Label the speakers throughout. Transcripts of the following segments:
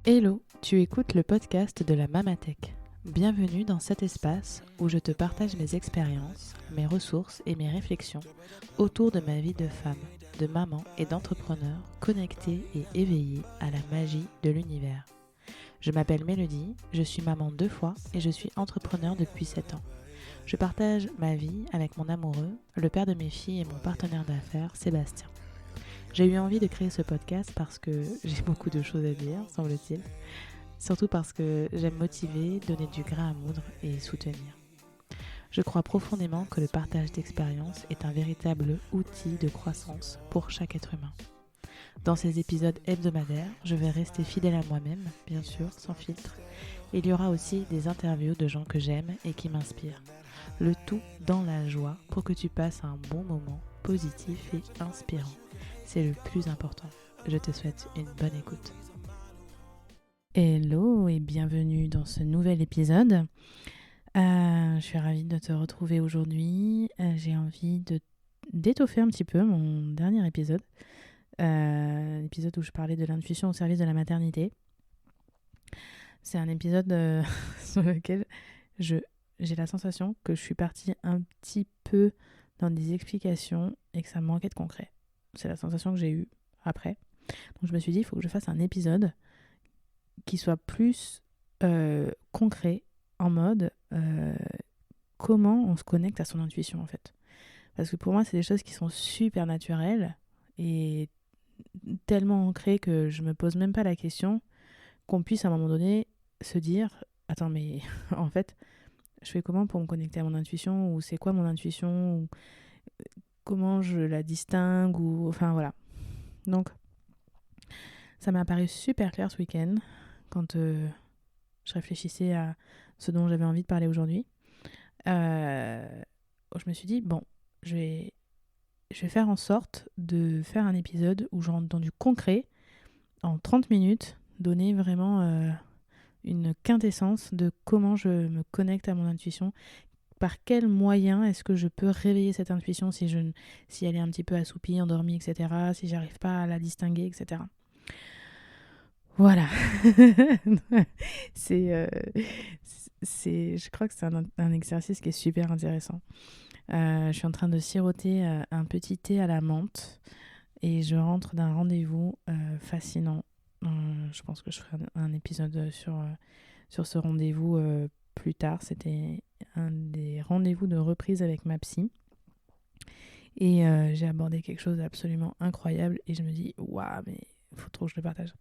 Speaker 1: Hello, tu écoutes le podcast de la Mamatech. Bienvenue dans cet espace où je te partage mes expériences, mes ressources et mes réflexions autour de ma vie de femme, de maman et d'entrepreneur connectée et éveillée à la magie de l'univers. Je m'appelle Mélodie, je suis maman 2 fois et je suis entrepreneur depuis 7 ans. Je partage ma vie avec mon amoureux, le père de mes filles et mon partenaire d'affaires, Sébastien. J'ai eu envie de créer ce podcast parce que j'ai beaucoup de choses à dire, semble-t-il. Surtout parce que j'aime motiver, donner du grain à moudre et soutenir. Je crois profondément que le partage d'expériences est un véritable outil de croissance pour chaque être humain. Dans ces épisodes hebdomadaires, je vais rester fidèle à moi-même, bien sûr, sans filtre. Il y aura aussi des interviews de gens que j'aime et qui m'inspirent. Le tout dans la joie pour que tu passes un bon moment positif et inspirant. C'est le plus important. Je te souhaite une bonne écoute. Hello et bienvenue dans ce nouvel épisode. Je suis ravie de te retrouver aujourd'hui. J'ai envie d'étoffer un petit peu mon dernier épisode. L'épisode où je parlais de l'intuition au service de la maternité. C'est un épisode sur lequel j'ai la sensation que je suis partie un petit peu dans des explications et que ça manquait de concret. C'est la sensation que j'ai eue après. Donc je me suis dit, il faut que je fasse un épisode qui soit plus concret, en mode comment on se connecte à son intuition en fait. Parce que pour moi, c'est des choses qui sont super naturelles et tellement ancrées que je me pose même pas la question qu'on puisse à un moment donné se dire attends mais en fait je fais comment pour me connecter à mon intuition, ou c'est quoi mon intuition, ou comment je la distingue, ou enfin voilà. Donc ça m'a paru super clair ce week-end quand je réfléchissais à ce dont j'avais envie de parler aujourd'hui. Je me suis dit bon, je vais faire en sorte de faire un épisode où je rentre dans du concret en 30 minutes, donner vraiment une quintessence de comment je me connecte à mon intuition, par quels moyens est-ce que je peux réveiller cette intuition si elle est un petit peu assoupie, endormie, etc., si j'arrive pas à la distinguer, etc. Voilà. Je crois que c'est un exercice qui est super intéressant. Je suis en train de siroter un petit thé à la menthe et je rentre d'un rendez-vous fascinant. Je pense que je ferai un épisode sur ce rendez-vous plus tard. C'était un des rendez-vous de reprise avec ma psy. Et j'ai abordé quelque chose d'absolument incroyable et je me dis, waouh, mais il faut trop que je le partage.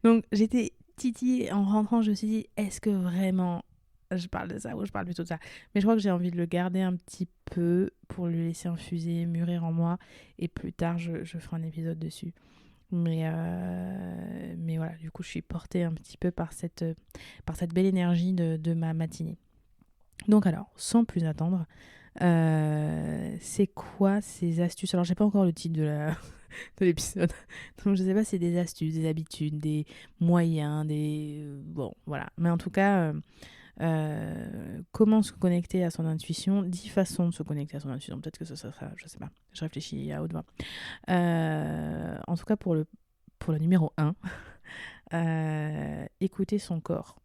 Speaker 1: Donc j'étais titillée en rentrant, je me suis dit, est-ce que vraiment je parle de ça ou je parle plutôt de ça? Mais je crois que j'ai envie de le garder un petit peu pour le laisser infuser, mûrir en moi, et plus tard je ferai un épisode dessus. Mais voilà, du coup je suis portée un petit peu par cette belle énergie de ma matinée. Donc alors, sans plus attendre, c'est quoi ces astuces? Alors j'ai pas encore le titre de l'épisode, donc je sais pas si c'est des astuces, des habitudes, des moyens, bon voilà. Mais en tout cas, comment se connecter à son intuition, 10 façons de se connecter à son intuition. Peut-être que ça sera, je sais pas, je réfléchis à haute voix. En tout cas pour le numéro 1, écouter son corps.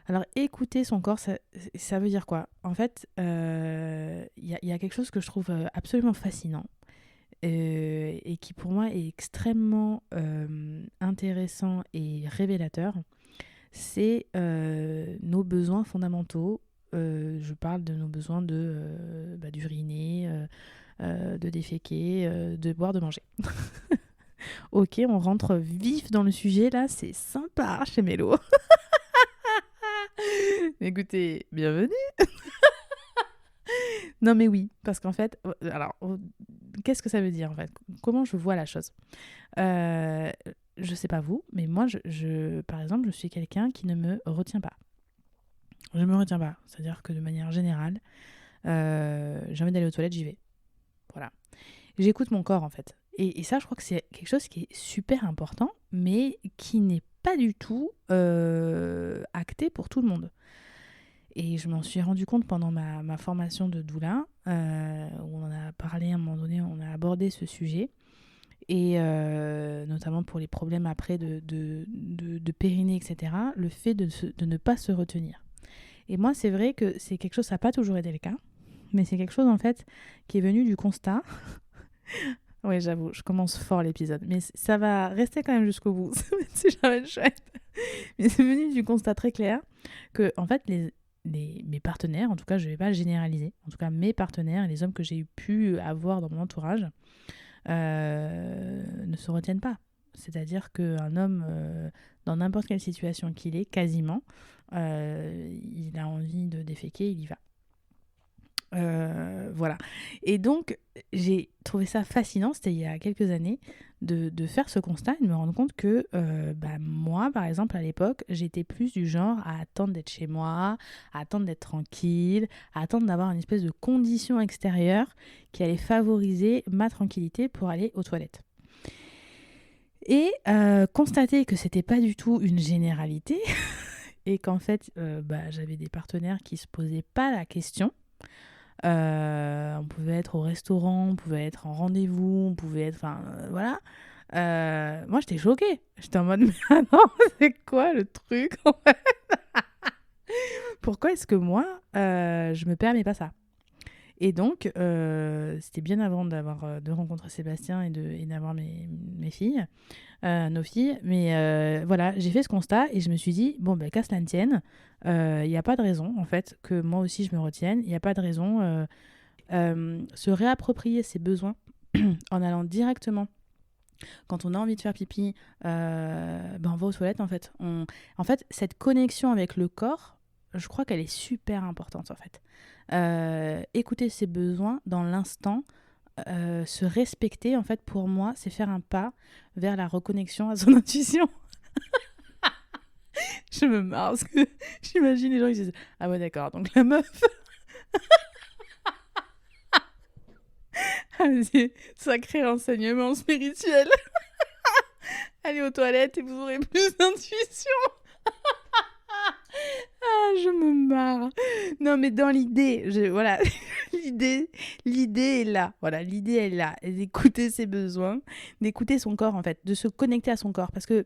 Speaker 1: Alors, écouter son corps, ça veut dire quoi? En fait, y a quelque chose que je trouve absolument fascinant et qui, pour moi, est extrêmement intéressant et révélateur. C'est nos besoins fondamentaux. Je parle de nos besoins d'uriner, de déféquer, de boire, de manger. Ok, on rentre vif dans le sujet, là, c'est sympa chez Mélo. Écoutez, bienvenue. Non mais oui, parce qu'en fait, alors, qu'est-ce que ça veut dire en fait? Comment je vois la chose? Je sais pas vous, mais moi, par exemple, je suis quelqu'un qui ne me retient pas. Je me retiens pas, c'est-à-dire que de manière générale, j'ai envie d'aller aux toilettes, j'y vais. Voilà. J'écoute mon corps en fait. Et ça, je crois que c'est quelque chose qui est super important, mais qui n'est pas du tout acté pour tout le monde. Et je m'en suis rendu compte pendant ma formation de doula, où on en a parlé à un moment donné, on a abordé ce sujet. Et notamment pour les problèmes après de périnée, etc., le fait de ne pas se retenir. Et moi, c'est vrai que c'est quelque chose, ça n'a pas toujours été le cas, mais c'est quelque chose en fait qui est venu du constat. Oui, j'avoue, je commence fort l'épisode, mais ça va rester quand même jusqu'au bout, c'est jamais chouette. Mais c'est venu du constat très clair que en fait mes partenaires, en tout cas je ne vais pas généraliser, en tout cas mes partenaires et les hommes que j'ai pu avoir dans mon entourage ne se retiennent pas. C'est-à-dire qu'un homme, dans n'importe quelle situation qu'il est, quasiment, il a envie de déféquer, il y va. Voilà. Et donc, j'ai trouvé ça fascinant, c'était il y a quelques années, de faire ce constat et de me rendre compte que moi, par exemple, à l'époque, j'étais plus du genre à attendre d'être chez moi, à attendre d'être tranquille, à attendre d'avoir une espèce de condition extérieure qui allait favoriser ma tranquillité pour aller aux toilettes. Et constater que c'était pas du tout une généralité et qu'en fait, j'avais des partenaires qui se posaient pas la question. On pouvait être au restaurant, on pouvait être en rendez-vous, on pouvait être... Enfin, voilà. Moi, j'étais choquée. J'étais en mode, mais non, c'est quoi le truc en fait. Pourquoi est-ce que moi, je me permets pas ça? Et donc, c'était bien avant de rencontrer Sébastien et d'avoir mes filles, nos filles. Mais voilà, j'ai fait ce constat et je me suis dit, bon, qu'à cela ne tienne, il n'y a pas de raison, en fait, que moi aussi je me retienne. Il n'y a pas de raison... se réapproprier ses besoins en allant directement quand on a envie de faire pipi, on va aux toilettes en fait. En fait, cette connexion avec le corps, je crois qu'elle est super importante en fait. Écouter ses besoins dans l'instant, se respecter en fait pour moi, c'est faire un pas vers la reconnexion à son intuition. Je me marre parce que j'imagine les gens qui disent ah ouais d'accord, donc la meuf c'est sacré renseignement spirituel. Allez aux toilettes et vous aurez plus d'intuition. Ah, je me marre. Non, mais dans l'idée, voilà, l'idée est là. Voilà, l'idée est là. Et d'écouter ses besoins, d'écouter son corps, en fait, de se connecter à son corps. Parce que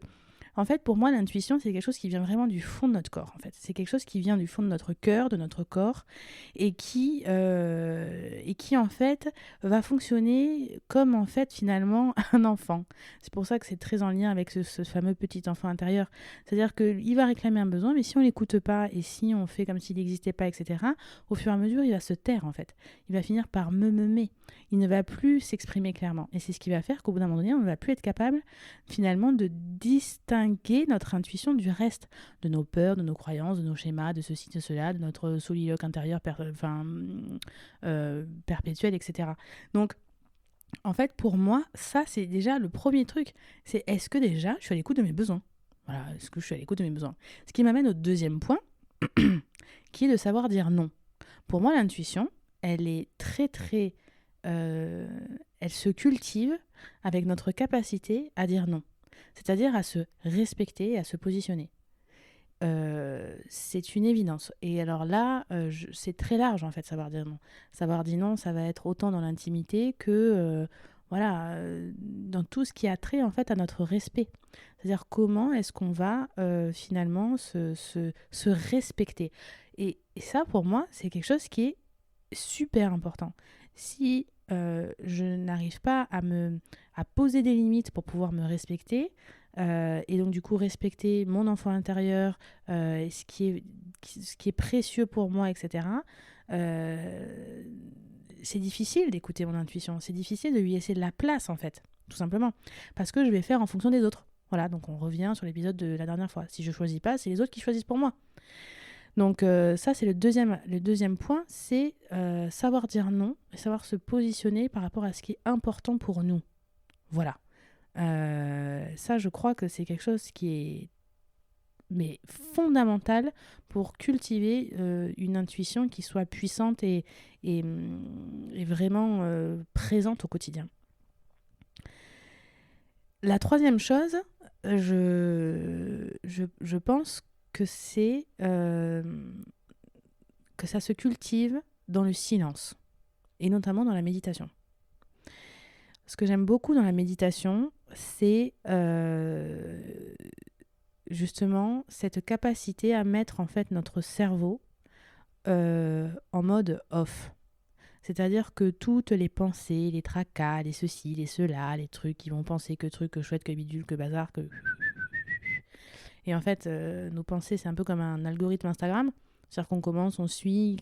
Speaker 1: en fait, pour moi, l'intuition, c'est quelque chose qui vient vraiment du fond de notre corps. En fait, c'est quelque chose qui vient du fond de notre cœur, de notre corps, et qui en fait, va fonctionner comme, en fait, finalement, un enfant. C'est pour ça que c'est très en lien avec ce fameux petit enfant intérieur. C'est-à-dire qu'il va réclamer un besoin, mais si on l'écoute pas, et si on fait comme s'il n'existait pas, etc., au fur et à mesure, il va se taire, en fait. Il va finir par me. Il ne va plus s'exprimer clairement. Et c'est ce qui va faire qu'au bout d'un moment donné, on ne va plus être capable, finalement, de distinguer notre intuition du reste, de nos peurs, de nos croyances, de nos schémas, de ceci, de cela, de notre soliloque intérieur perpétuel, etc. Donc, en fait, pour moi, ça, c'est déjà le premier truc. C'est est-ce que déjà, je suis à l'écoute de mes besoins? Voilà, est-ce que je suis à l'écoute de mes besoins? Ce qui m'amène au deuxième point, qui est de savoir dire non. Pour moi, l'intuition, elle est très, très... elle se cultive avec notre capacité à dire non. C'est-à-dire à se respecter et à se positionner. C'est une évidence. Et alors là, c'est très large en fait, savoir dire non. Savoir dire non, ça va être autant dans l'intimité que dans tout ce qui a trait en fait à notre respect. C'est-à-dire comment est-ce qu'on va finalement se respecter. Et ça, pour moi, c'est quelque chose qui est super important. Si je n'arrive pas à poser des limites pour pouvoir me respecter, et donc du coup respecter mon enfant intérieur, ce qui est précieux pour moi, etc., c'est difficile d'écouter mon intuition, c'est difficile de lui laisser de la place en fait, tout simplement, parce que je vais faire en fonction des autres. Voilà, donc on revient sur l'épisode de la dernière fois. Si je choisis pas, c'est les autres qui choisissent pour moi. Donc ça, c'est le deuxième point, c'est savoir dire non et savoir se positionner par rapport à ce qui est important pour nous. Voilà. Ça, je crois que c'est quelque chose qui est fondamental pour cultiver une intuition qui soit puissante et vraiment présente au quotidien. La troisième chose, je pense que c'est que ça se cultive dans le silence, et notamment dans la méditation. ce que j'aime beaucoup dans la méditation, c'est justement cette capacité à mettre en fait notre cerveau en mode off. C'est-à-dire que toutes les pensées, les tracas, les ceci, les cela, les trucs qui vont penser que truc, que chouette, que bidule, que bazar, que... Et en fait, nos pensées, c'est un peu comme un algorithme Instagram. C'est-à-dire qu'on commence, on suit,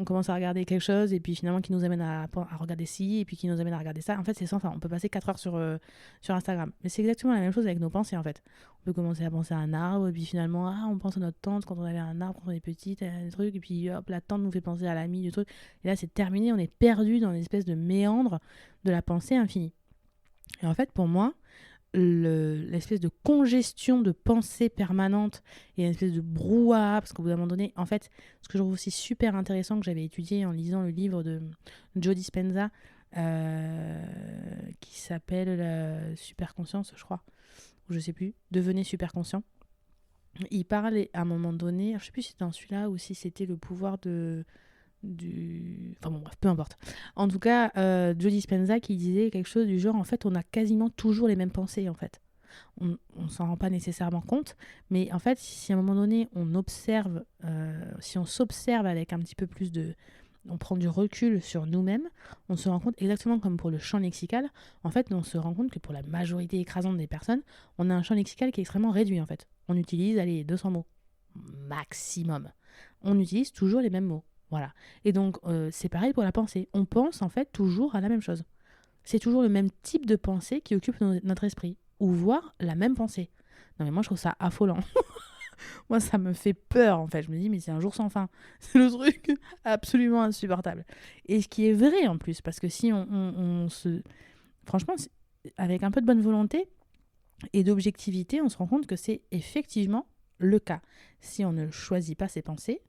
Speaker 1: on commence à regarder quelque chose, et puis finalement qui nous amène à regarder ci, et puis qui nous amène à regarder ça. En fait, c'est sans fin. On peut passer 4 heures sur Instagram. Mais c'est exactement la même chose avec nos pensées, en fait. On peut commencer à penser à un arbre, et puis finalement, on pense à notre tante quand on avait un arbre, quand on est petite, des trucs, et puis hop, la tante nous fait penser à l'ami, du truc. Et là, c'est terminé, on est perdu dans une espèce de méandre de la pensée infinie. Et en fait, pour moi, l'espèce de congestion de pensée permanente et une espèce de brouhaha, parce qu'au bout d'un moment donné, en fait, ce que je trouve aussi super intéressant que j'avais étudié en lisant le livre de Joe Dispenza, qui s'appelle la Super Conscience, je crois, ou je sais plus, Devenez super conscient. Il parle à un moment donné, je sais plus si c'était dans celui-là ou si c'était le pouvoir enfin bon bref, peu importe. En tout cas, Joe Dispenza qui disait quelque chose du genre, en fait, on a quasiment toujours les mêmes pensées, en fait. On s'en rend pas nécessairement compte, mais en fait, si à un moment donné, on observe, si on s'observe avec un petit peu plus de... On prend du recul sur nous-mêmes, on se rend compte, exactement comme pour le champ lexical, en fait, on se rend compte que pour la majorité écrasante des personnes, on a un champ lexical qui est extrêmement réduit, en fait. On utilise, allez, 200 mots, maximum. On utilise toujours les mêmes mots. Voilà. Et donc, c'est pareil pour la pensée. On pense en fait toujours à la même chose. C'est toujours le même type de pensée qui occupe notre esprit. Ou voire la même pensée. Non mais moi je trouve ça affolant. Moi ça me fait peur en fait. Je me dis mais c'est un jour sans fin. C'est le truc absolument insupportable. Et ce qui est vrai en plus. Parce que si on se... Franchement, avec un peu de bonne volonté et d'objectivité, on se rend compte que c'est effectivement le cas. Si on ne choisit pas ses pensées,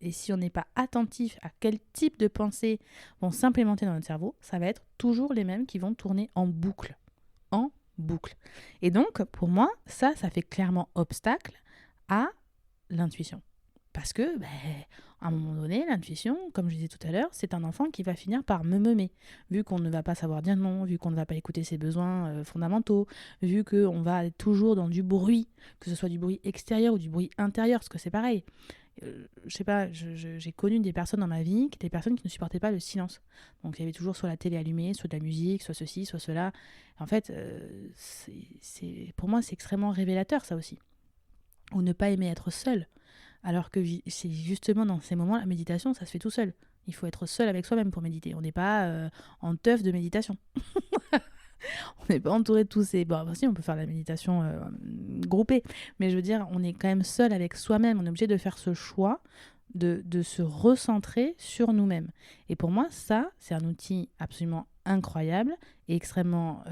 Speaker 1: et si on n'est pas attentif à quel type de pensées vont s'implémenter dans notre cerveau, ça va être toujours les mêmes qui vont tourner en boucle. En boucle. Et donc, pour moi, ça fait clairement obstacle à l'intuition. Parce que, à un moment donné, l'intuition, comme je disais tout à l'heure, c'est un enfant qui va finir par me meumer. Vu qu'on ne va pas savoir dire non, vu qu'on ne va pas écouter ses besoins fondamentaux, vu qu'on va être toujours dans du bruit, que ce soit du bruit extérieur ou du bruit intérieur, parce que c'est pareil. Je sais pas, j'ai connu des personnes dans ma vie, des personnes qui ne supportaient pas le silence. Donc il y avait toujours soit la télé allumée, soit de la musique, soit ceci, soit cela. En fait, pour moi, c'est extrêmement révélateur ça aussi. Ou ne pas aimer être seul. Alors que c'est justement dans ces moments, la méditation, ça se fait tout seul. Il faut être seul avec soi-même pour méditer. On n'est pas en teuf de méditation. On n'est pas entouré de tous ces... Bon, si, on peut faire la méditation groupée, mais je veux dire, on est quand même seul avec soi-même. On est obligé de faire ce choix de se recentrer sur nous-mêmes. Et pour moi, ça, c'est un outil absolument incroyable et extrêmement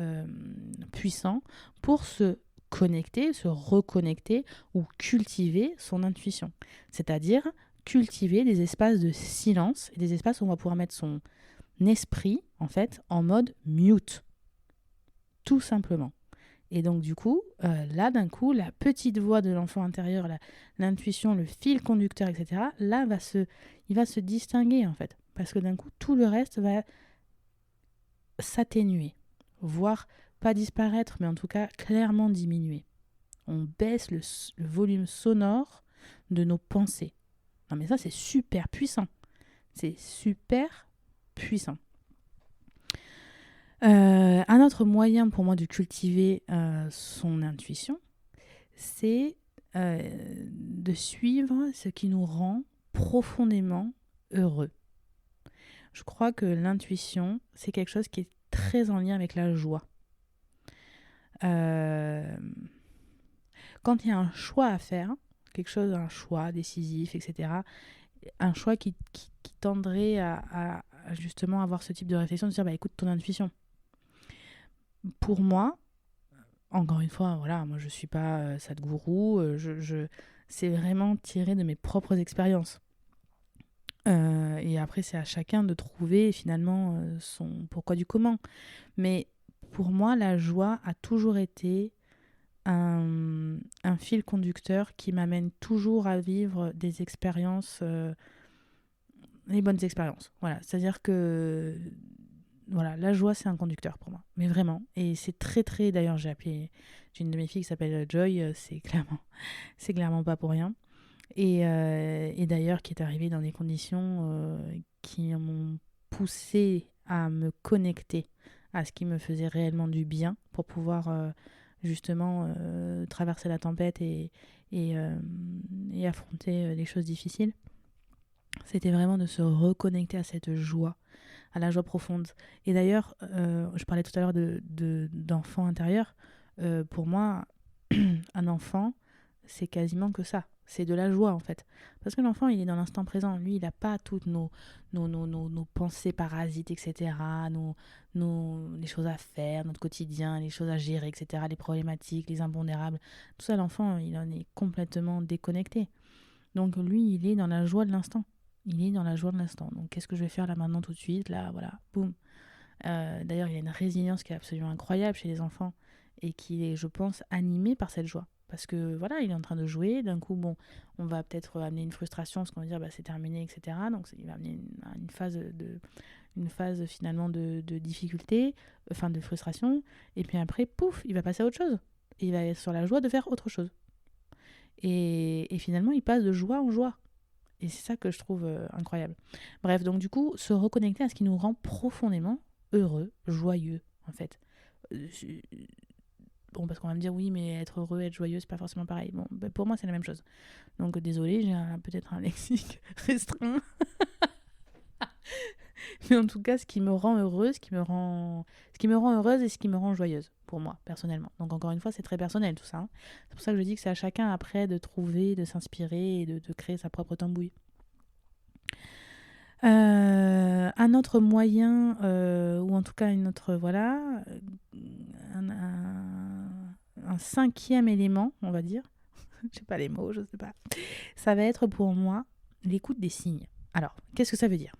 Speaker 1: puissant pour se connecter, se reconnecter ou cultiver son intuition. C'est-à-dire cultiver des espaces de silence et des espaces où on va pouvoir mettre son esprit, en fait, en mode mute. Tout simplement. Et donc du coup, là d'un coup, la petite voix de l'enfant intérieur, l'intuition, le fil conducteur, etc., là, il va se distinguer en fait. Parce que d'un coup, tout le reste va s'atténuer. Voire pas disparaître, mais en tout cas clairement diminuer. On baisse le volume sonore de nos pensées. Non mais ça, c'est super puissant. C'est super puissant. Un autre moyen pour moi de cultiver son intuition, c'est de suivre ce qui nous rend profondément heureux. Je crois que l'intuition, c'est quelque chose qui est très en lien avec la joie. Quand il y a un choix à faire, un choix décisif, etc., un choix qui tendrait à justement avoir ce type de réflexion, de dire écoute ton intuition. Pour moi, encore une fois, voilà, moi je suis pas Sadhguru, c'est vraiment tiré de mes propres expériences. Et après, c'est à chacun de trouver finalement son pourquoi du comment. Mais pour moi, la joie a toujours été un fil conducteur qui m'amène toujours à vivre des expériences, les bonnes expériences. Voilà, c'est-à-dire que voilà, la joie, c'est un conducteur pour moi. Mais vraiment. Et c'est très, très... D'ailleurs, j'ai une de mes filles qui s'appelle Joy. C'est clairement pas pour rien. Et d'ailleurs, qui est arrivée dans des conditions qui m'ont poussée à me connecter à ce qui me faisait réellement du bien pour pouvoir justement traverser la tempête et affronter les choses difficiles. C'était vraiment de se reconnecter à cette joie, à la joie profonde. Et d'ailleurs, je parlais tout à l'heure d'enfant intérieur. Pour moi, un enfant, c'est quasiment que ça. C'est de la joie, en fait. Parce que l'enfant, il est dans l'instant présent. Lui, il n'a pas toutes nos pensées parasites, etc., les choses à faire, notre quotidien, les choses à gérer, etc., les problématiques, les impondérables. Tout ça, l'enfant, il en est complètement déconnecté. Donc, lui, il est dans la joie de l'instant. Il est dans la joie de l'instant. Donc, qu'est-ce que je vais faire là, maintenant, tout de suite? Là, voilà, boum. D'ailleurs, il y a une résilience qui est absolument incroyable chez les enfants et qui est, je pense, animée par cette joie. Parce que voilà, il est en train de jouer, d'un coup, bon, on va peut-être amener une frustration, parce qu'on va dire bah, c'est terminé, etc. Donc il va amener une phase finalement de difficulté, enfin de frustration, et puis après, pouf, il va passer à autre chose. Et il va être sur la joie de faire autre chose. Et finalement, il passe de joie en joie. Et c'est ça que je trouve incroyable. Bref, donc du coup, se reconnecter à ce qui nous rend profondément heureux, joyeux, en fait. Euh, Bon, parce qu'on va me dire, oui, mais être heureux, être joyeux, c'est pas forcément pareil. Bon, ben, pour moi, c'est la même chose. Donc, désolé, j'ai peut-être un lexique restreint. Mais en tout cas, ce qui me rend heureuse, ce qui me rend heureuse et ce qui me rend joyeuse, pour moi, personnellement. Donc, encore une fois, c'est très personnel, tout ça. Hein. C'est pour ça que je dis que c'est à chacun, après, de trouver, de s'inspirer et de créer sa propre tambouille. Un autre moyen, ou en tout cas une autre, voilà, un cinquième élément, on va dire, je sais pas les mots, je sais pas, ça va être pour moi l'écoute des signes. Alors, qu'est-ce que ça veut dire?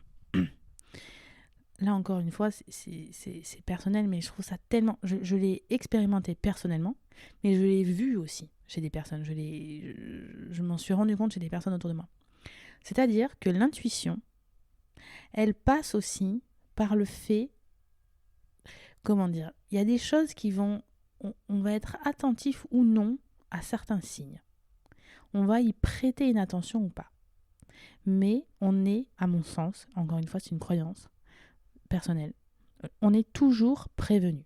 Speaker 1: Là, encore une fois, c'est personnel, mais je trouve ça tellement... Je l'ai expérimenté personnellement, mais je l'ai vu aussi chez des personnes. Je m'en suis rendu compte chez des personnes autour de moi. C'est-à-dire que l'intuition, elle passe aussi par le fait, comment dire, il y a des choses qui vont, on va être attentif ou non à certains signes. On va y prêter une attention ou pas. Mais on est, à mon sens, encore une fois, c'est une croyance personnelle, on est toujours prévenu.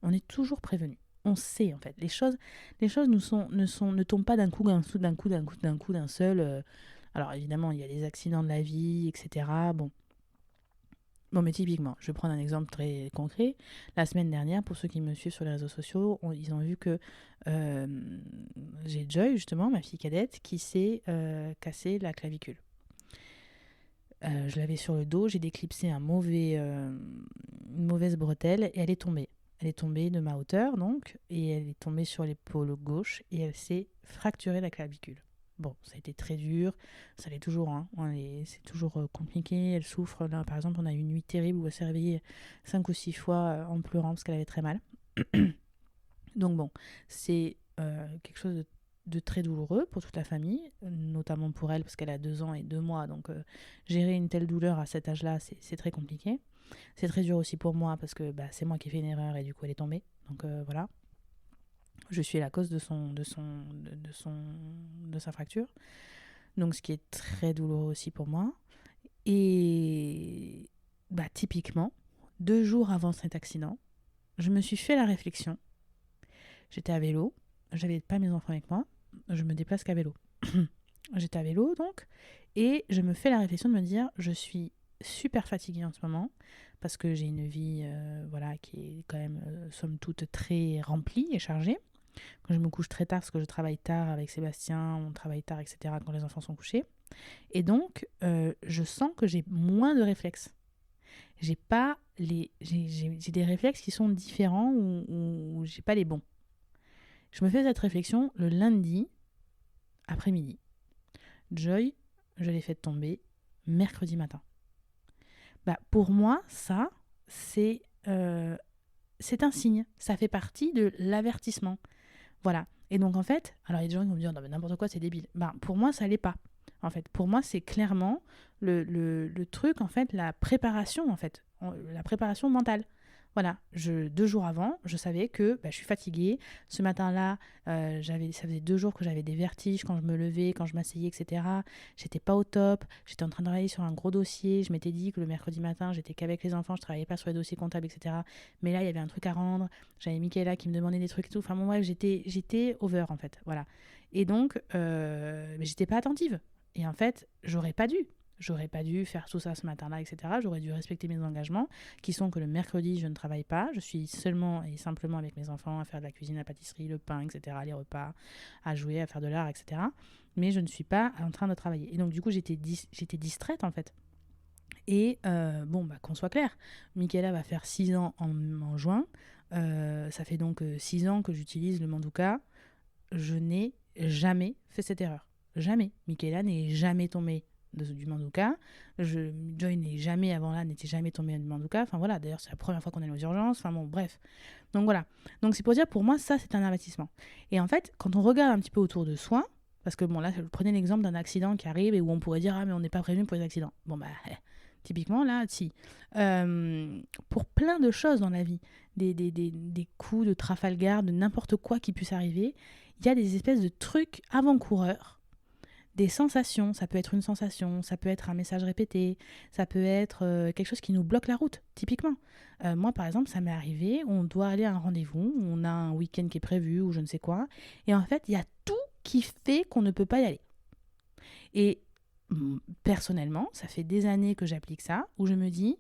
Speaker 1: On est toujours prévenu. On sait en fait. Les choses ne tombent pas d'un coup, d'un seul. Alors évidemment, il y a des accidents de la vie, etc. Bon, mais typiquement, je vais prendre un exemple très concret. La semaine dernière, pour ceux qui me suivent sur les réseaux sociaux, ils ont vu que j'ai Joy, justement, ma fille cadette, qui s'est cassé la clavicule. Je l'avais sur le dos, j'ai déclipsé une mauvaise bretelle et elle est tombée. Elle est tombée de ma hauteur, donc, et elle est tombée sur l'épaule gauche et elle s'est fracturée la clavicule. Bon, ça a été très dur, ça l'est toujours, hein. C'est toujours compliqué, elle souffre. Là, par exemple, on a eu une nuit terrible où elle s'est réveillée 5 ou 6 fois en pleurant parce qu'elle avait très mal. Donc bon, c'est quelque chose de très douloureux pour toute la famille, notamment pour elle parce qu'elle a 2 ans et 2 mois, donc gérer une telle douleur à cet âge-là, c'est très compliqué. C'est très dur aussi pour moi parce que c'est moi qui ai fait une erreur et du coup elle est tombée. Donc voilà, je suis la cause de sa fracture. Donc ce qui est très douloureux aussi pour moi. Et typiquement, 2 jours avant cet accident, je me suis fait la réflexion. J'étais à vélo, j'avais pas mes enfants avec moi, je me déplace qu'à vélo. J'étais à vélo donc, et je me fais la réflexion de me dire, je suis super fatiguée en ce moment, parce que j'ai une vie qui est quand même, somme toute, très remplie et chargée. Quand je me couche très tard, parce que je travaille tard avec Sébastien, on travaille tard, etc., quand les enfants sont couchés. Et donc, je sens que j'ai moins de réflexes. J'ai des réflexes qui sont différents ou j'ai pas les bons. Je me fais cette réflexion le lundi après-midi. Joy, je l'ai fait tomber mercredi matin. Pour moi, ça, c'est un signe. Ça fait partie de l'avertissement. Voilà. Et donc, en fait, alors il y a des gens qui vont me dire, non, mais n'importe quoi, c'est débile. Pour moi, ça l'est pas. En fait, pour moi, c'est clairement le truc, en fait, la préparation, en fait. la préparation mentale. Voilà, 2 jours avant, je savais que je suis fatiguée. Ce matin-là, ça faisait 2 jours que j'avais des vertiges quand je me levais, quand je m'asseyais, etc. J'étais pas au top. J'étais en train de travailler sur un gros dossier. Je m'étais dit que le mercredi matin, j'étais qu'avec les enfants, je travaillais pas sur les dossiers comptables, etc. Mais là, il y avait un truc à rendre. J'avais Mickaëla qui me demandait des trucs et tout. Enfin bon, bref, j'étais over en fait. Voilà. Et donc, j'étais pas attentive. Et en fait, j'aurais pas dû faire tout ça ce matin-là, etc. J'aurais dû respecter mes engagements, qui sont que le mercredi, je ne travaille pas. Je suis seulement et simplement avec mes enfants à faire de la cuisine, la pâtisserie, le pain, etc., les repas, à jouer, à faire de l'art, etc. Mais je ne suis pas en train de travailler. Et donc, du coup, j'étais distraite, en fait. Et qu'on soit clair, Mickaëla va faire 6 ans en juin. Ça fait donc 6 ans que j'utilise le Manduka. Je n'ai jamais fait cette erreur. Jamais. Mickaëla n'est jamais tombée du Manduka. Joy n'était jamais tombé du Manduka. Enfin voilà, d'ailleurs c'est la première fois qu'on est aux urgences. Enfin bon, bref. Donc voilà. Donc c'est pour dire, pour moi, ça c'est un investissement. Et en fait, quand on regarde un petit peu autour de soi, parce que bon là, prenez l'exemple d'un accident qui arrive et où on pourrait dire, ah mais on n'est pas prévenu pour les accidents. Bon typiquement là, si. Pour plein de choses dans la vie, des coups de Trafalgar, de n'importe quoi qui puisse arriver, il y a des espèces de trucs avant-coureurs, des sensations. Ça peut être une sensation, ça peut être un message répété, ça peut être quelque chose qui nous bloque la route, typiquement. Moi, par exemple, ça m'est arrivé, on doit aller à un rendez-vous, on a un week-end qui est prévu ou je ne sais quoi, et en fait, il y a tout qui fait qu'on ne peut pas y aller. Et personnellement, ça fait des années que j'applique ça, où je me dis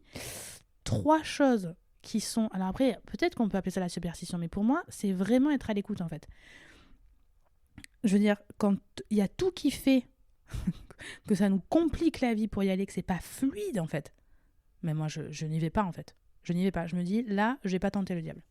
Speaker 1: 3 choses qui sont... Alors après, peut-être qu'on peut appeler ça la superstition, mais pour moi, c'est vraiment être à l'écoute, en fait. Je veux dire, quand il y a tout qui fait que ça nous complique la vie pour y aller, que c'est pas fluide, en fait. Mais moi, je n'y vais pas, en fait. Je n'y vais pas. Je me dis, là, je vais pas tenter le diable.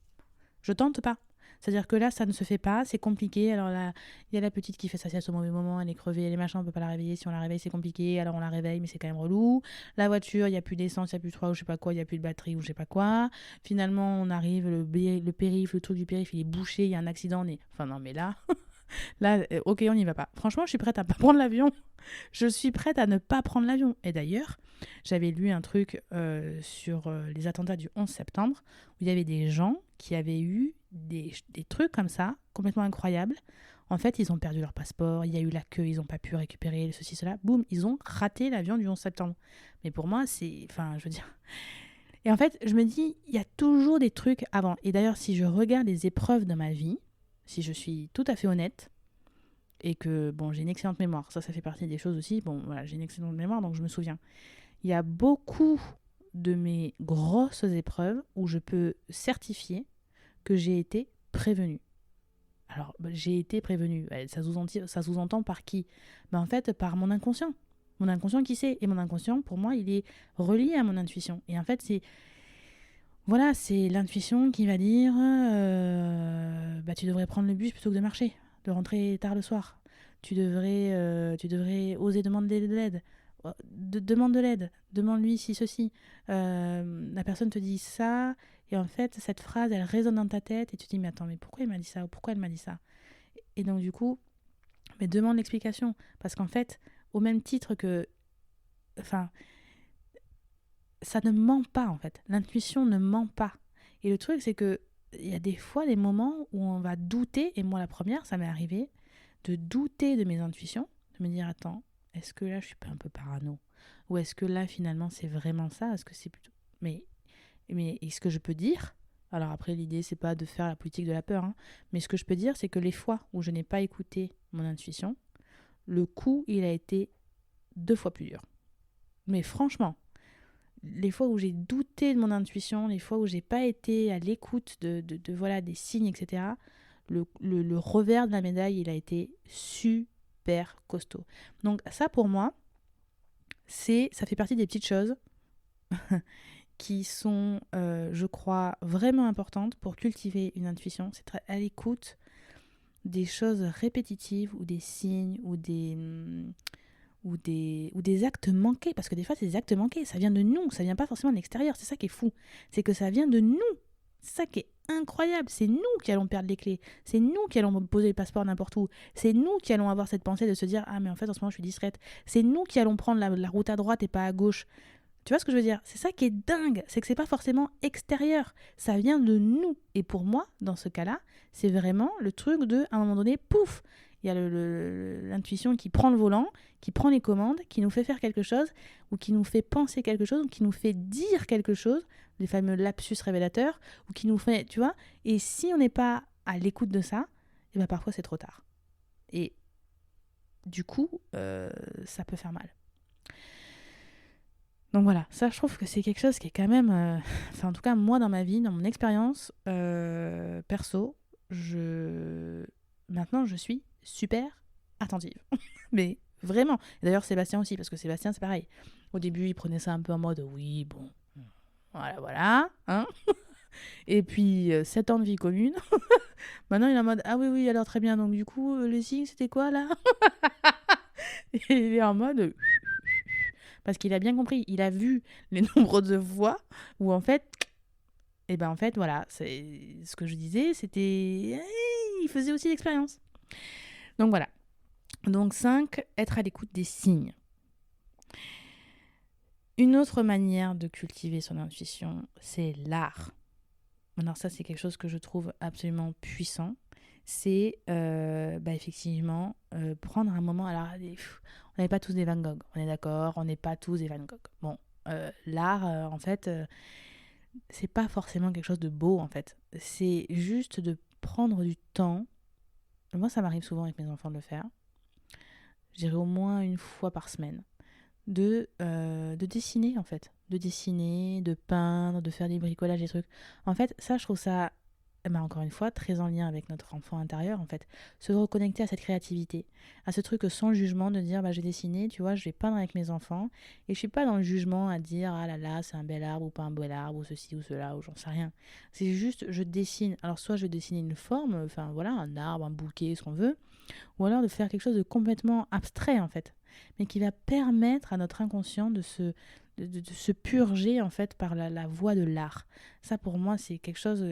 Speaker 1: Je tente pas. C'est-à-dire que là, ça ne se fait pas, c'est compliqué. Alors là, il y a la petite qui fait sa sieste au mauvais moment, elle est crevée, elle est machin, on peut pas la réveiller. Si on la réveille, c'est compliqué. Alors on la réveille, mais c'est quand même relou. La voiture, il n'y a plus d'essence, il n'y a plus de 3 ou je sais pas quoi, il n'y a plus de batterie ou je sais pas quoi. Finalement, on arrive, le périph', le truc du périph', il est bouché, il y a un accident. Enfin non, mais là, ok, on n'y va pas. Franchement, je suis prête à pas prendre l'avion. Je suis prête à ne pas prendre l'avion. Et d'ailleurs, j'avais lu un truc sur les attentats du 11 septembre, où il y avait des gens qui avaient eu des trucs comme ça, complètement incroyables. En fait, ils ont perdu leur passeport, il y a eu la queue, ils n'ont pas pu récupérer ceci, cela. Boum, ils ont raté l'avion du 11 septembre. Mais pour moi, c'est... Enfin, je veux dire... Et en fait, je me dis, il y a toujours des trucs avant. Et d'ailleurs, si je regarde les épreuves de ma vie, si je suis tout à fait honnête, et que, bon, j'ai une excellente mémoire, ça fait partie des choses aussi, bon, voilà, j'ai une excellente mémoire, donc je me souviens. Il y a beaucoup de mes grosses épreuves où je peux certifier que j'ai été prévenue. Alors, j'ai été prévenue, ça sous-entend par qui ? En fait, par mon inconscient. Mon inconscient qui sait. Et mon inconscient, pour moi, il est relié à mon intuition. Et en fait, c'est l'intuition qui va dire tu devrais prendre le bus plutôt que de marcher, de rentrer tard le soir. Tu devrais oser demander de l'aide. Demande de l'aide, demande-lui si ceci. La personne te dit ça, et en fait, cette phrase, elle résonne dans ta tête, et tu te dis, mais attends, mais pourquoi il m'a dit ça, ou pourquoi elle m'a dit ça ? Et donc, du coup, mais demande l'explication. Parce qu'en fait, au même titre que... Enfin, ça ne ment pas, en fait. L'intuition ne ment pas. Et le truc, c'est que il y a des fois des moments où on va douter, et moi, la première, ça m'est arrivé, de douter de mes intuitions, de me dire, attends, est-ce que là, je suis pas un peu parano ? Ou est-ce que là, finalement, c'est vraiment ça ? Est-ce que c'est plutôt... Mais ce que je peux dire... Alors après, l'idée, c'est pas de faire la politique de la peur, hein, mais ce que je peux dire, c'est que les fois où je n'ai pas écouté mon intuition, le coup, il a été 2 fois plus dur. Mais franchement, les fois où j'ai douté de mon intuition, les fois où j'ai pas été à l'écoute de des signes, etc., le revers de la médaille, il a été super costaud. Donc ça, pour moi, ça fait partie des petites choses qui sont, je crois, vraiment importantes pour cultiver une intuition. C'est être à l'écoute des choses répétitives ou des signes ou des actes manqués. Parce que des fois, c'est des actes manqués. Ça vient de nous, ça vient pas forcément de l'extérieur. C'est ça qui est fou. C'est que ça vient de nous. C'est ça qui est incroyable. C'est nous qui allons perdre les clés. C'est nous qui allons poser le passeport n'importe où. C'est nous qui allons avoir cette pensée de se dire « Ah, mais en fait, en ce moment, je suis distraite. » C'est nous qui allons prendre la route à droite et pas à gauche. Tu vois ce que je veux dire? C'est ça qui est dingue, c'est que c'est pas forcément extérieur, ça vient de nous. Et pour moi, dans ce cas-là, c'est vraiment le truc de, à un moment donné, pouf, il y a l'intuition qui prend le volant, qui prend les commandes, qui nous fait faire quelque chose, ou qui nous fait penser quelque chose, ou qui nous fait dire quelque chose, les fameux lapsus révélateurs, ou qui nous fait, tu vois. Et si on n'est pas à l'écoute de ça, et ben parfois c'est trop tard. Et du coup, ça peut faire mal. Donc voilà, ça je trouve que c'est quelque chose qui est quand même... Enfin en tout cas moi dans ma vie, dans mon expérience perso, maintenant je suis super attentive. Mais vraiment. Et d'ailleurs Sébastien aussi, parce que Sébastien c'est pareil. Au début il prenait ça un peu en mode oui bon, voilà, hein. Et puis 7 ans de vie commune. Maintenant il est en mode ah oui alors très bien, donc du coup les signes c'était quoi là? Et il est en mode... Parce qu'il a bien compris, il a vu les nombreuses fois où en fait, voilà, c'est ce que je disais, c'était, il faisait aussi l'expérience. Donc voilà. Donc 5, être à l'écoute des signes. Une autre manière de cultiver son intuition, c'est l'art. Alors ça, c'est quelque chose que je trouve absolument puissant. C'est effectivement prendre un moment. Alors, on n'est pas tous des Van Gogh, on est d'accord, on n'est pas tous des Van Gogh. Bon, l'art, en fait, c'est pas forcément quelque chose de beau, en fait. C'est juste de prendre du temps. Moi, ça m'arrive souvent avec mes enfants de le faire. Je dirais au moins une fois par semaine. De dessiner, en fait. De dessiner, de peindre, de faire des bricolages, des trucs. En fait, ça, je trouve ça, encore une fois, très en lien avec notre enfant intérieur, en fait. Se reconnecter à cette créativité, à ce truc sans jugement, de dire, je vais dessiner, tu vois, je vais peindre avec mes enfants, et je suis pas dans le jugement à dire, ah là là, c'est un bel arbre ou pas un bel arbre, ou ceci ou cela, ou j'en sais rien. C'est juste, je dessine. Alors, soit je vais dessiner une forme, enfin voilà, un arbre, un bouquet, ce qu'on veut, ou alors de faire quelque chose de complètement abstrait, en fait, mais qui va permettre à notre inconscient de se purger, en fait, par la voie de l'art. Ça, pour moi, c'est quelque chose...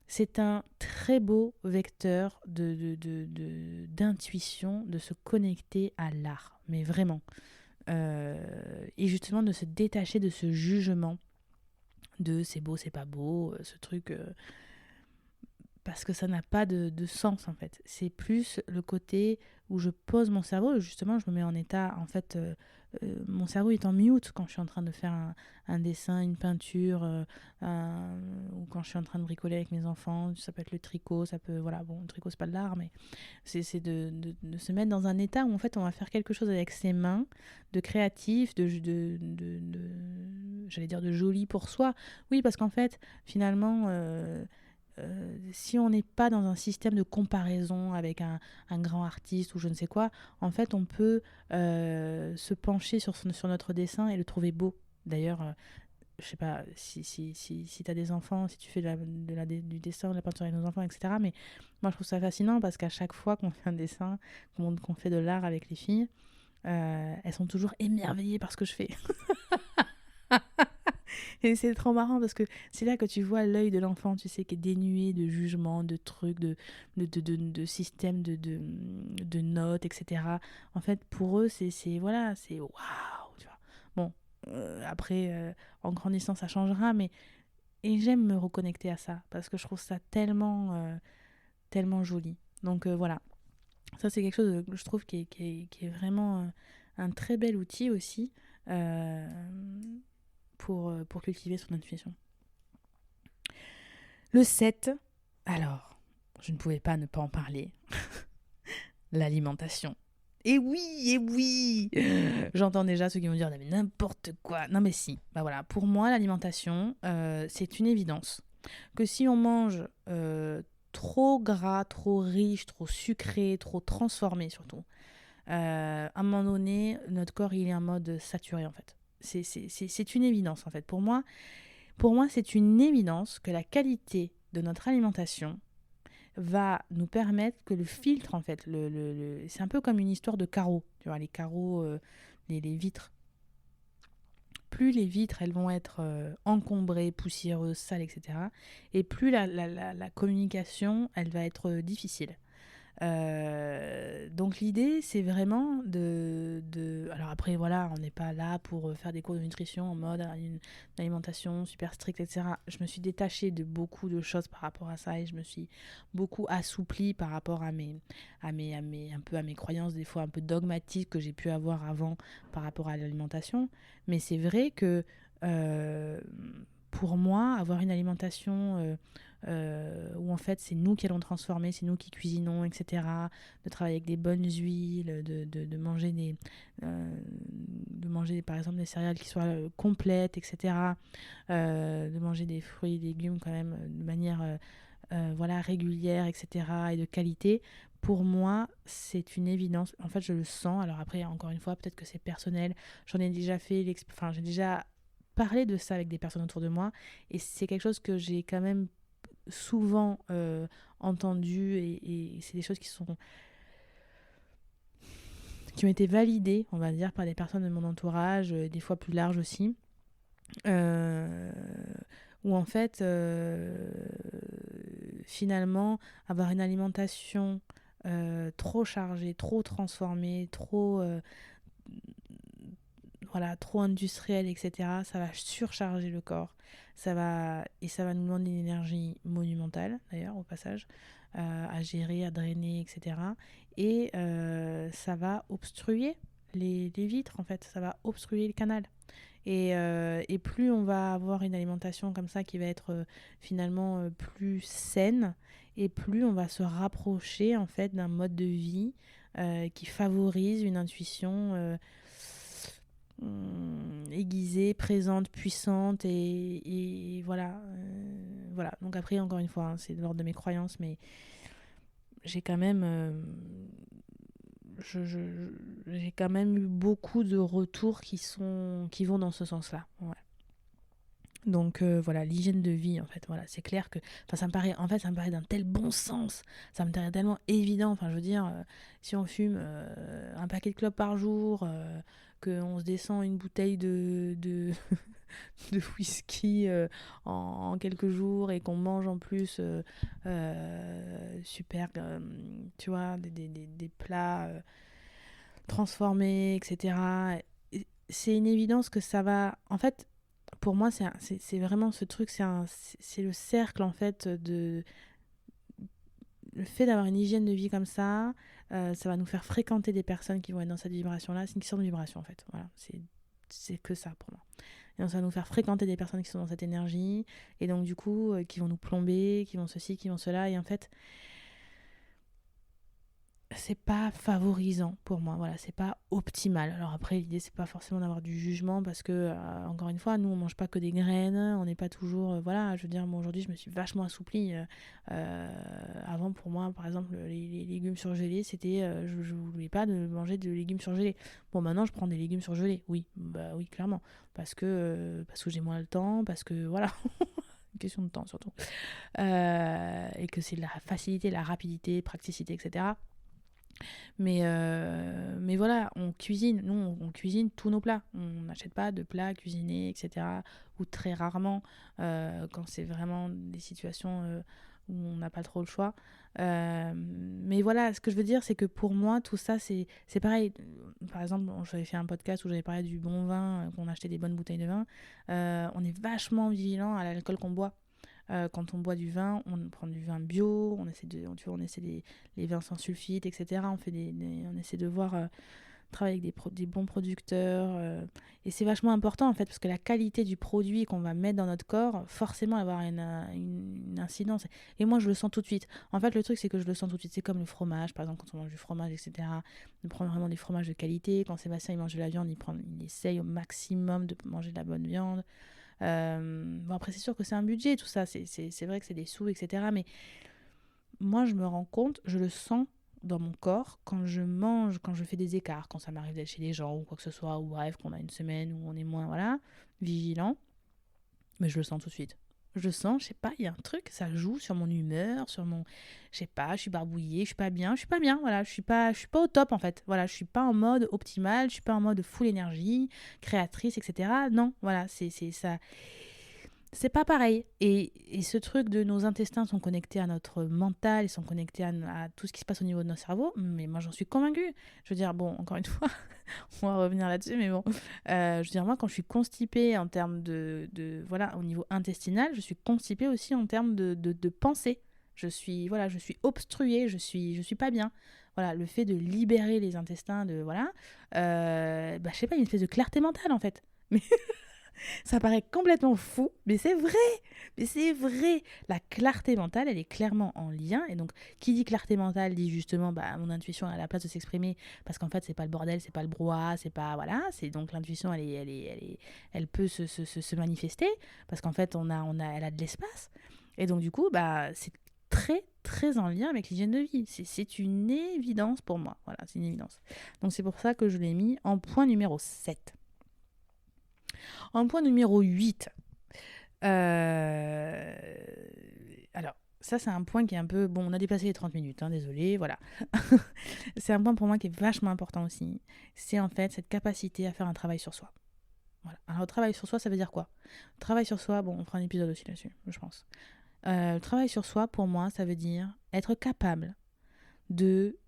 Speaker 1: c'est un très beau vecteur d'intuition, de se connecter à l'art, mais vraiment. Et justement de se détacher de ce jugement de c'est beau, c'est pas beau, ce truc... parce que ça n'a pas de sens, en fait. C'est plus le côté où je pose mon cerveau, justement je me mets en état, en fait, mon cerveau est en mute quand je suis en train de faire un dessin, une peinture, ou quand je suis en train de bricoler avec mes enfants. Ça peut être le tricot, ça peut... Voilà, bon, le tricot c'est pas de l'art, mais c'est de se mettre dans un état où en fait on va faire quelque chose avec ses mains, de créatif, j'allais dire de joli pour soi. Oui, parce qu'en fait, finalement... si on n'est pas dans un système de comparaison avec un grand artiste ou je ne sais quoi, en fait, on peut se pencher sur notre dessin et le trouver beau. D'ailleurs, je sais pas si tu as des enfants, si tu fais du dessin, de la peinture avec nos enfants, etc. Mais moi, je trouve ça fascinant parce qu'à chaque fois qu'on fait un dessin, qu'on fait de l'art avec les filles, elles sont toujours émerveillées par ce que je fais. Et c'est trop marrant parce que c'est là que tu vois l'œil de l'enfant, tu sais, qui est dénué de jugement, de trucs, de système de notes, etc. En fait, pour eux, c'est waouh, tu vois. Bon, après, en grandissant, ça changera, mais... Et j'aime me reconnecter à ça parce que je trouve ça tellement joli. Donc voilà, ça c'est quelque chose que je trouve qui est vraiment un très bel outil aussi. Euh, pour cultiver son intuition. Le 7, alors, je ne pouvais pas ne pas en parler. L'alimentation. Et oui J'entends déjà ceux qui vont dire mais n'importe quoi. Non mais si, voilà, pour moi l'alimentation, c'est une évidence. Que si on mange trop gras, trop riche, trop sucré, trop transformé surtout, à un moment donné, notre corps il est en mode saturé en fait. C'est une évidence en fait. Pour moi, c'est une évidence que la qualité de notre alimentation va nous permettre que le filtre, en fait, c'est un peu comme une histoire de carreaux. Tu vois, les carreaux, les vitres. Plus les vitres, elles vont être encombrées, poussiéreuses, sales, etc. Et plus la communication, elle va être difficile. Donc l'idée, c'est vraiment Alors après, voilà, on n'est pas là pour faire des cours de nutrition en mode une alimentation super stricte, etc. Je me suis détachée de beaucoup de choses par rapport à ça et je me suis beaucoup assouplie par rapport un peu à mes croyances, des fois un peu dogmatiques que j'ai pu avoir avant par rapport à l'alimentation. Mais c'est vrai que euh, pour moi, avoir une alimentation où en fait c'est nous qui allons transformer, c'est nous qui cuisinons, etc. De travailler avec des bonnes huiles, de manger de manger par exemple des céréales qui soient complètes, etc. De manger des fruits et légumes quand même de manière voilà, régulière, etc. et de qualité. Pour moi, c'est une évidence. En fait, je le sens. Alors après, encore une fois, peut-être que c'est personnel. J'en ai déjà j'ai déjà parlé de ça avec des personnes autour de moi. Et c'est quelque chose que j'ai quand même souvent entendu. Et c'est des choses qui ont été validées, on va dire, par des personnes de mon entourage, des fois plus larges aussi. Euh, Où en fait, finalement, avoir une alimentation trop chargée, trop transformée, voilà, trop industrielle, etc., ça va surcharger le corps. Ça va nous demander une énergie monumentale, d'ailleurs, au passage, à gérer, à drainer, etc. Et ça va obstruer les vitres, en fait. Ça va obstruer le canal. Et plus on va avoir une alimentation comme ça qui va être finalement plus saine, et plus on va se rapprocher en fait d'un mode de vie qui favorise une intuition aiguisée, présente, puissante et voilà. Voilà. Donc après, encore une fois, hein, c'est de l'ordre de mes croyances, mais j'ai quand même j'ai quand même eu beaucoup de retours qui vont dans ce sens-là. Ouais. Donc voilà, l'hygiène de vie, en fait, voilà, c'est clair que, enfin, ça me paraît d'un tel bon sens, ça me paraît tellement évident. Enfin, je veux dire, si on fume un paquet de clopes par jour, qu'on se descend une bouteille de whisky en quelques jours et qu'on mange en plus super, tu vois, des plats transformés, etc. C'est une évidence que ça va. En fait, pour moi, c'est vraiment ce truc, c'est le cercle en fait le fait d'avoir une hygiène de vie comme ça va nous faire fréquenter des personnes qui vont être dans cette vibration-là. C'est une question de vibration en fait. Voilà, c'est que ça pour moi. Et donc, ça va nous faire fréquenter des personnes qui sont dans cette énergie et donc du coup qui vont nous plomber, qui vont ceci, qui vont cela. Et en fait, c'est pas favorisant pour moi, voilà, c'est pas optimal. Alors après, l'idée c'est pas forcément d'avoir du jugement parce que encore une fois, nous on mange pas que des graines, on n'est pas toujours voilà, je veux dire, moi aujourd'hui je me suis vachement assouplie. Avant pour moi, par exemple, les légumes surgelés, c'était je voulais pas de manger de légumes surgelés. Bon, maintenant je prends des légumes surgelés. Oui, bah oui, clairement, parce que j'ai moins le temps, parce que voilà. Une question de temps surtout. Et que c'est la facilité, la rapidité, praticité, etc. Mais voilà, on cuisine. Nous, on cuisine tous nos plats. On n'achète pas de plats cuisinés, etc. Ou très rarement, quand c'est vraiment des situations où on n'a pas trop le choix. Mais voilà, ce que je veux dire, c'est que pour moi, tout ça, c'est pareil. Par exemple, j'avais fait un podcast où j'avais parlé du bon vin, qu'on achetait des bonnes bouteilles de vin. On est vachement vigilant à l'alcool qu'on boit. Quand on boit du vin, on prend du vin bio, on essaie les vins sans sulfite, etc. On essaie de voir, travailler avec des bons producteurs. Et c'est vachement important en fait, parce que la qualité du produit qu'on va mettre dans notre corps, forcément, va avoir une incidence. Et moi, je le sens tout de suite. En fait, le truc, c'est que je le sens tout de suite. C'est comme le fromage, par exemple, quand on mange du fromage, etc. On prend vraiment des fromages de qualité. Quand Sébastien il mange de la viande, il essaye au maximum de manger de la bonne viande. Bon après c'est sûr que c'est un budget tout ça, c'est vrai que c'est des sous, etc. Mais moi je me rends compte, je le sens dans mon corps quand je mange, quand je fais des écarts, quand ça m'arrive d'être chez les gens ou quoi que ce soit, ou bref, qu'on a une semaine où on est moins voilà, vigilant, mais je le sens tout de suite. Je sens, je sais pas, il y a un truc, ça joue sur mon humeur, sur mon, je sais pas, je suis barbouillée, je suis pas bien, voilà, je suis pas au top en fait, voilà, je suis pas en mode optimal, je suis pas en mode full énergie, créatrice, etc. Non, voilà, c'est ça. C'est pas pareil. Et ce truc de nos intestins sont connectés à notre mental, ils sont connectés à tout ce qui se passe au niveau de nos cerveaux, mais moi j'en suis convaincue. Je veux dire, bon, encore une fois, on va revenir là-dessus, mais bon. Je veux dire, moi quand je suis constipée en termes voilà, au niveau intestinal, je suis constipée aussi en termes de pensée. Je suis obstruée, je suis pas bien. Voilà, le fait de libérer les intestins, voilà, je sais pas, il y a une espèce de clarté mentale en fait. Mais ça paraît complètement fou, mais c'est vrai. Mais c'est vrai. La clarté mentale, elle est clairement en lien. Et donc, qui dit clarté mentale dit justement, mon intuition a la place de s'exprimer. Parce qu'en fait, c'est pas le bordel, c'est pas le brouhaha, c'est pas. Voilà. C'est donc l'intuition, elle peut se manifester. Parce qu'en fait, elle a de l'espace. Et donc, du coup, c'est très, très en lien avec l'hygiène de vie. C'est une évidence pour moi. Voilà, c'est une évidence. Donc, c'est pour ça que je l'ai mis en point numéro 7. En point numéro 8, alors, ça, c'est un point qui est un peu... Bon, on a dépassé les 30 minutes, désolé, voilà. C'est un point pour moi qui est vachement important aussi. C'est en fait cette capacité à faire un travail sur soi. Voilà. Alors, le travail sur soi, ça veut dire quoi ? Le travail sur soi, bon, on fera un épisode aussi là-dessus, je pense. Le travail sur soi, pour moi, ça veut dire être capable de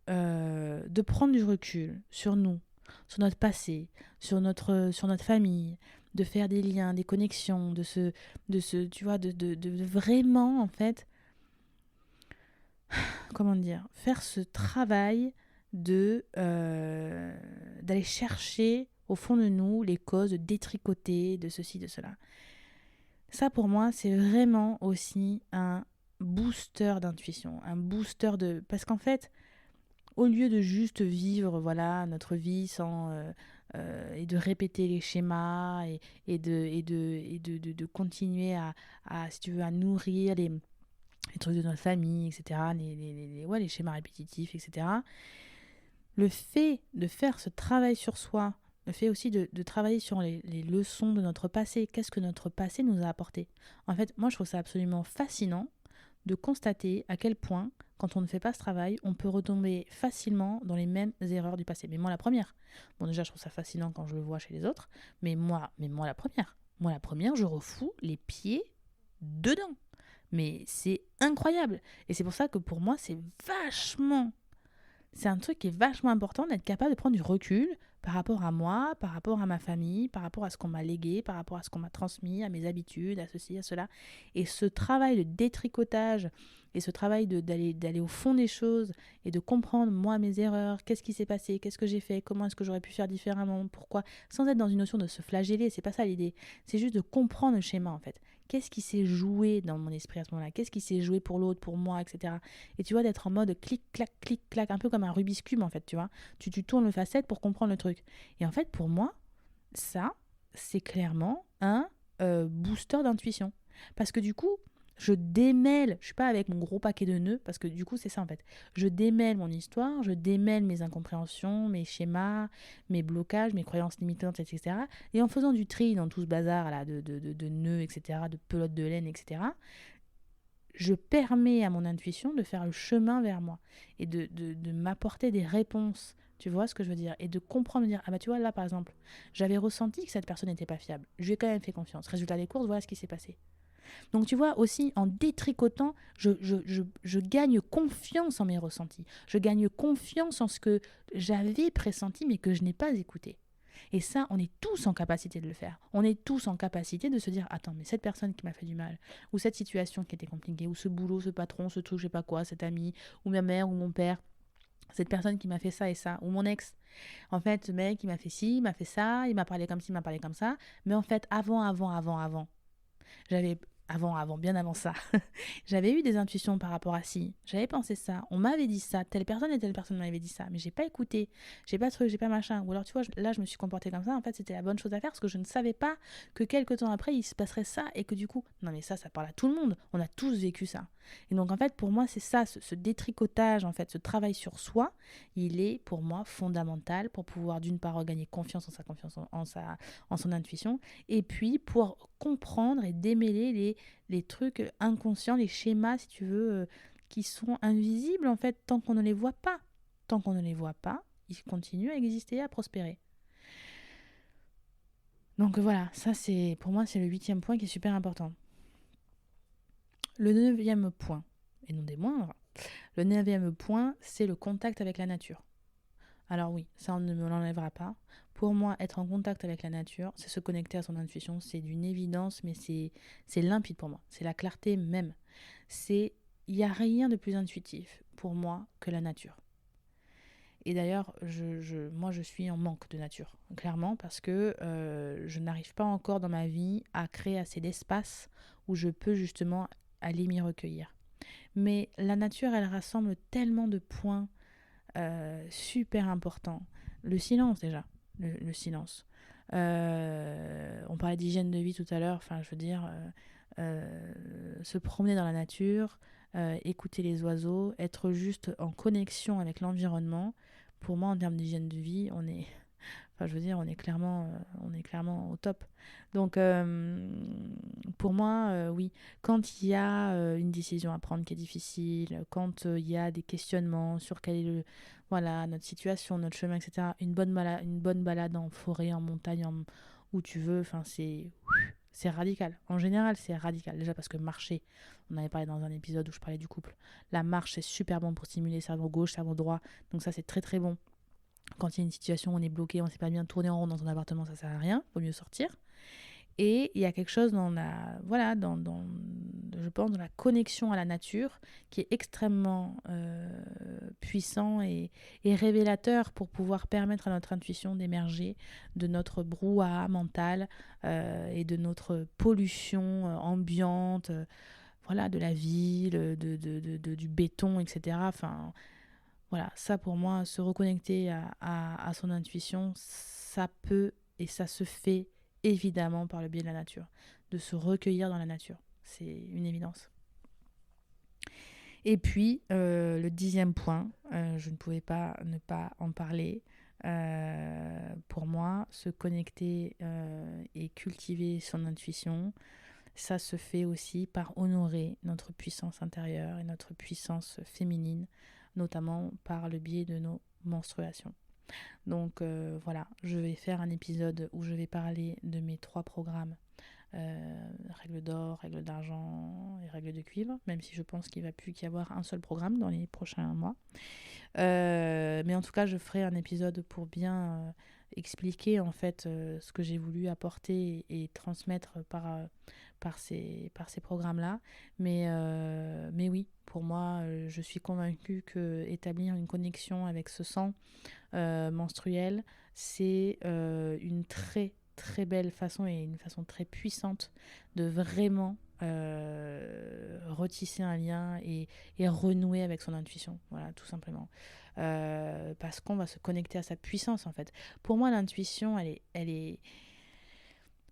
Speaker 1: prendre du recul sur nous, sur notre passé, sur notre famille, de faire des liens, des connexions, tu vois, de vraiment, en fait, comment dire, faire ce travail d'aller chercher au fond de nous les causes, de détricoter, de ceci, de cela. Ça, pour moi, c'est vraiment aussi un booster d'intuition, un booster de... Parce qu'en fait, au lieu de juste vivre voilà notre vie sans et de répéter les schémas et de continuer à si tu veux à nourrir les trucs de notre famille, etc., les schémas répétitifs, etc., le fait de faire ce travail sur soi, le fait aussi de travailler sur les leçons de notre passé, qu'est-ce que notre passé nous a apporté. En fait, moi je trouve ça absolument fascinant de constater à quel point, quand on ne fait pas ce travail, on peut retomber facilement dans les mêmes erreurs du passé. Mais moi, la première. Bon, déjà, je trouve ça fascinant quand je le vois chez les autres, mais moi la première. Moi, la première, je refous les pieds dedans. Mais c'est incroyable. Et c'est pour ça que pour moi, c'est un truc qui est vachement important d'être capable de prendre du recul par rapport à moi, par rapport à ma famille, par rapport à ce qu'on m'a légué, par rapport à ce qu'on m'a transmis, à mes habitudes, à ceci, à cela. Et ce travail de détricotage et ce travail d'aller au fond des choses et de comprendre moi mes erreurs, qu'est-ce qui s'est passé, qu'est-ce que j'ai fait, comment est-ce que j'aurais pu faire différemment, pourquoi, sans être dans une notion de se flageller, c'est pas ça l'idée. C'est juste de comprendre le schéma en fait. Qu'est-ce qui s'est joué dans mon esprit à ce moment-là, qu'est-ce qui s'est joué pour l'autre, pour moi, etc. Et tu vois, d'être en mode clic, clac, un peu comme un Rubik's Cube en fait, tu vois. Tu tournes le facette pour comprendre le truc. Et en fait, pour moi, ça, c'est clairement un booster d'intuition. Parce que du coup, je démêle, je suis pas avec mon gros paquet de nœuds, parce que du coup, c'est ça en fait. Je démêle mon histoire, je démêle mes incompréhensions, mes schémas, mes blocages, mes croyances limitantes, etc. Et en faisant du tri dans tout ce bazar là, de nœuds, etc., de pelotes de laine, etc., je permets à mon intuition de faire le chemin vers moi et de m'apporter des réponses. Tu vois ce que je veux dire ? Et de comprendre, de dire, ah bah tu vois, là par exemple, j'avais ressenti que cette personne n'était pas fiable. Je lui ai quand même fait confiance. Résultat des courses, voilà ce qui s'est passé. Donc tu vois, aussi, en détricotant, je gagne confiance en mes ressentis. Je gagne confiance en ce que j'avais pressenti mais que je n'ai pas écouté. Et ça, on est tous en capacité de le faire. On est tous en capacité de se dire, attends, mais cette personne qui m'a fait du mal, ou cette situation qui était compliquée, ou ce boulot, ce patron, ce truc, je sais pas quoi, cet ami, ou ma mère, ou mon père, cette personne qui m'a fait ça et ça, ou mon ex. En fait, ce mec, il m'a fait ci, il m'a fait ça, il m'a parlé comme ci, il m'a parlé comme ça. Mais en fait, j'avais bien avant ça, j'avais eu des intuitions par rapport à ci, j'avais pensé ça, on m'avait dit ça, telle personne et telle personne m'avait dit ça, mais j'ai pas écouté, j'ai pas truc, j'ai pas machin. Ou alors tu vois, là je me suis comportée comme ça, en fait c'était la bonne chose à faire parce que je ne savais pas que quelques temps après il se passerait ça et que du coup, non mais ça parle à tout le monde, on a tous vécu ça. Et donc en fait pour moi c'est ça, ce détricotage en fait, ce travail sur soi, il est pour moi fondamental pour pouvoir d'une part regagner confiance en son intuition et puis pour comprendre et démêler les trucs inconscients, les schémas, si tu veux, qui sont invisibles, en fait, tant qu'on ne les voit pas. Tant qu'on ne les voit pas, ils continuent à exister, à prospérer. Donc voilà, ça, pour moi, c'est le 8e point qui est super important. Le 9e point, et non des moindres, le 9e point, c'est le contact avec la nature. Alors oui, ça on ne me l'enlèvera pas. Pour moi, être en contact avec la nature, c'est se connecter à son intuition, c'est d'une évidence, mais c'est limpide pour moi. C'est la clarté même. Il n'y a rien de plus intuitif pour moi que la nature. Et d'ailleurs, moi je suis en manque de nature, clairement, parce que je n'arrive pas encore dans ma vie à créer assez d'espace où je peux justement aller m'y recueillir. Mais la nature, elle rassemble tellement de points super importants. Le silence déjà, le silence. On parlait d'hygiène de vie tout à l'heure, enfin je veux dire, se promener dans la nature, écouter les oiseaux, être juste en connexion avec l'environnement. Pour moi, en termes d'hygiène de vie, enfin, je veux dire, on est clairement au top. Donc, pour moi, oui, quand il y a une décision à prendre qui est difficile, quand il y a des questionnements sur quelle est voilà, notre situation, notre chemin, etc., une bonne balade en forêt, en montagne, où tu veux, enfin, c'est radical. En général, c'est radical. Déjà parce que marcher, on avait parlé dans un épisode où je parlais du couple, la marche, c'est super bon pour stimuler le cerveau gauche, cerveau droit. Donc ça, c'est très très bon. Quand il y a une situation où on est bloqué, on ne sait pas bien tourner en rond dans un appartement, ça sert à rien, il vaut mieux sortir. Et il y a quelque chose je pense, dans la connexion à la nature qui est extrêmement puissant et révélateur pour pouvoir permettre à notre intuition d'émerger de notre brouhaha mental et de notre pollution ambiante, voilà, de la ville, du béton, etc. Enfin, voilà, ça pour moi, se reconnecter à son intuition, ça peut et ça se fait évidemment par le biais de la nature, de se recueillir dans la nature. C'est une évidence. Et puis, le 10e point, je ne pouvais pas ne pas en parler. Pour moi, se connecter et cultiver son intuition, ça se fait aussi par honorer notre puissance intérieure et notre puissance féminine, notamment par le biais de nos menstruations. Donc voilà, je vais faire un épisode où je vais parler de mes 3 programmes, règle d'or, règle d'argent et règle de cuivre, même si je pense qu'il ne va plus qu'y avoir un seul programme dans les prochains mois. Mais en tout cas, je ferai un épisode pour bien expliquer en fait ce que j'ai voulu apporter et transmettre par ces programmes-là. Mais oui, pour moi, je suis convaincue que établir une connexion avec ce sang menstruel, c'est une très très belle façon et une façon très puissante de vraiment retisser un lien et renouer avec son intuition, voilà, tout simplement. Parce qu'on va se connecter à sa puissance en fait. Pour moi, l'intuition, elle est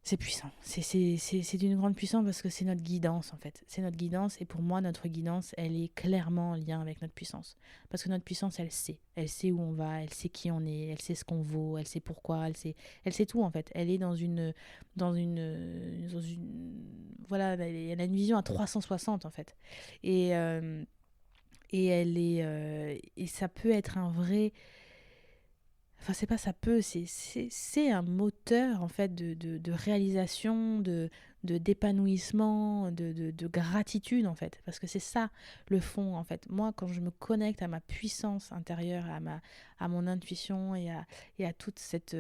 Speaker 1: c'est puissant. C'est d'une grande puissance parce que c'est notre guidance en fait. C'est notre guidance et pour moi notre guidance elle est clairement en lien avec notre puissance. Parce que notre puissance elle sait. Elle sait où on va, elle sait qui on est, elle sait ce qu'on vaut, elle sait pourquoi, elle sait tout en fait. Elle est dans une voilà, elle a une vision à 360 en fait. Et, euh, et ça peut être un vrai. Enfin, c'est pas ça peut, c'est un moteur en fait de réalisation, d'épanouissement, de gratitude en fait. Parce que c'est ça le fond en fait. Moi, quand je me connecte à ma puissance intérieure, à mon intuition et à toute cette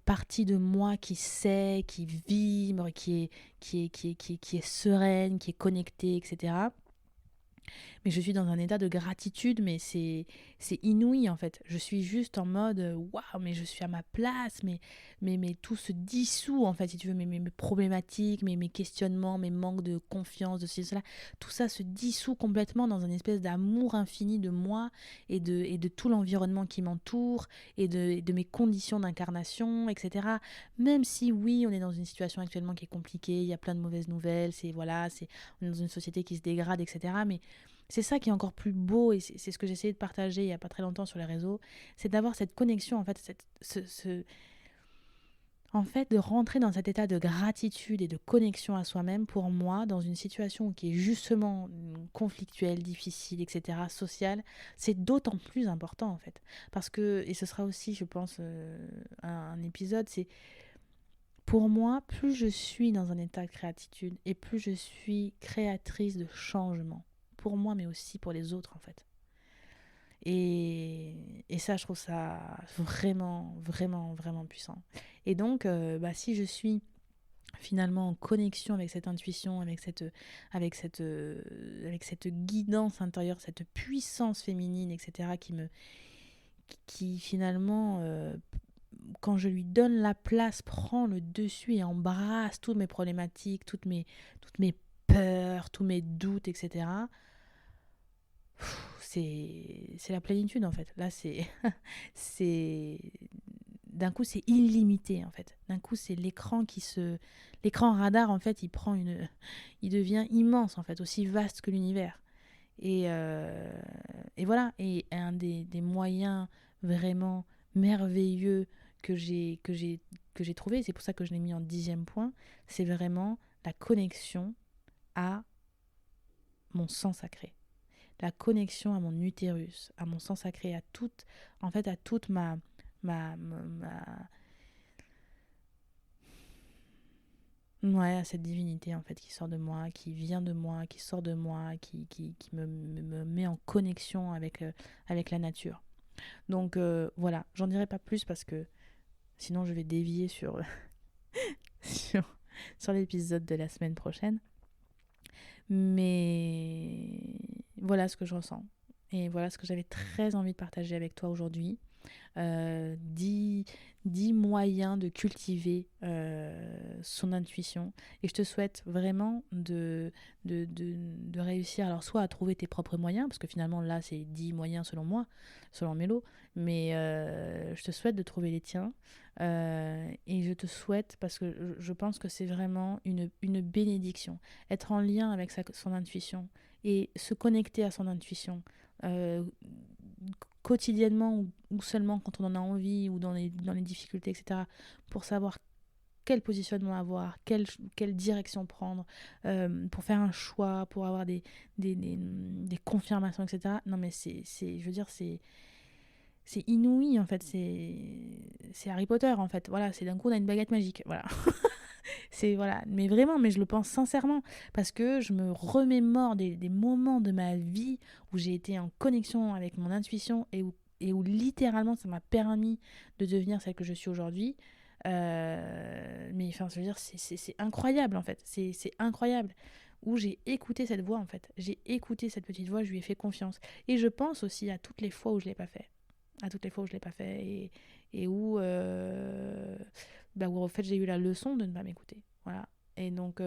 Speaker 1: partie de moi qui sait, qui vibre, qui est sereine, qui est connectée, etc. Mais je suis dans un état de gratitude, mais c'est inouï en fait. Je suis juste en mode waouh, mais je suis à ma place, mais tout se dissout en fait, si tu veux, mes problématiques, mes questionnements, mes manques de confiance, de ceci, cela, tout ça se dissout complètement dans une espèce d'amour infini de moi et de tout l'environnement qui m'entoure et de mes conditions d'incarnation, etc. Même si oui, on est dans une situation actuellement qui est compliquée, il y a plein de mauvaises nouvelles, on est dans une société qui se dégrade, etc. Mais c'est ça qui est encore plus beau et c'est ce que j'ai essayé de partager il n'y a pas très longtemps sur les réseaux, c'est d'avoir cette connexion en fait, en fait de rentrer dans cet état de gratitude et de connexion à soi-même pour moi dans une situation qui est justement conflictuelle, difficile, etc., sociale, c'est d'autant plus important en fait. Parce que, et ce sera aussi je pense un épisode, c'est Pour moi, plus je suis dans un état de créatitude et plus je suis créatrice de changement. Pour moi, mais aussi pour les autres, en fait. Et ça, je trouve ça vraiment, vraiment, vraiment puissant. Et donc, si je suis finalement en connexion avec cette intuition, avec cette guidance intérieure, cette puissance féminine, etc., qui finalement, quand je lui donne la place, prend le dessus et embrasse toutes mes problématiques, toutes mes peurs, tous mes doutes, etc., c'est la plénitude en fait. Là, c'est d'un coup, c'est illimité en fait. D'un coup, c'est l'écran radar en fait, il devient immense en fait, aussi vaste que l'univers. Et voilà. Et un des moyens vraiment merveilleux que j'ai trouvé, c'est pour ça que je l'ai mis en 10e point, c'est vraiment la connexion à mon sang sacré. La connexion à mon utérus, à mon sang sacré, à toute ouais, à cette divinité en fait qui sort de moi, qui vient de moi, qui sort de moi, qui me met en connexion avec la nature. Donc voilà, j'en dirai pas plus parce que sinon je vais dévier sur, sur l'épisode de la semaine prochaine. Mais voilà ce que je ressens. Et voilà ce que j'avais très envie de partager avec toi aujourd'hui. 10 moyens de cultiver son intuition. Et je te souhaite vraiment de réussir, alors soit à trouver tes propres moyens, parce que finalement là c'est 10 moyens selon moi, selon Mélo, mais je te souhaite de trouver les tiens. Et je te souhaite, parce que je pense que c'est vraiment une bénédiction, être en lien avec son intuition et se connecter à son intuition. Quotidiennement ou seulement quand on en a envie ou dans les difficultés, etc., pour savoir quel positionnement avoir, quelle direction prendre, pour faire un choix, pour avoir des confirmations, etc. Non mais je veux dire, c'est inouï en fait, c'est Harry Potter en fait, voilà, c'est d'un coup on a une baguette magique, voilà. Voilà, mais vraiment, mais je le pense sincèrement, parce que je me remémore des moments de ma vie où j'ai été en connexion avec mon intuition et où littéralement ça m'a permis de devenir celle que je suis aujourd'hui. Mais enfin, je veux dire, c'est incroyable en fait, c'est incroyable. Où j'ai écouté cette voix en fait, j'ai écouté cette petite voix, je lui ai fait confiance. Et je pense aussi à toutes les fois où je l'ai pas fait, et où où en fait j'ai eu la leçon de ne pas m'écouter, voilà. Et donc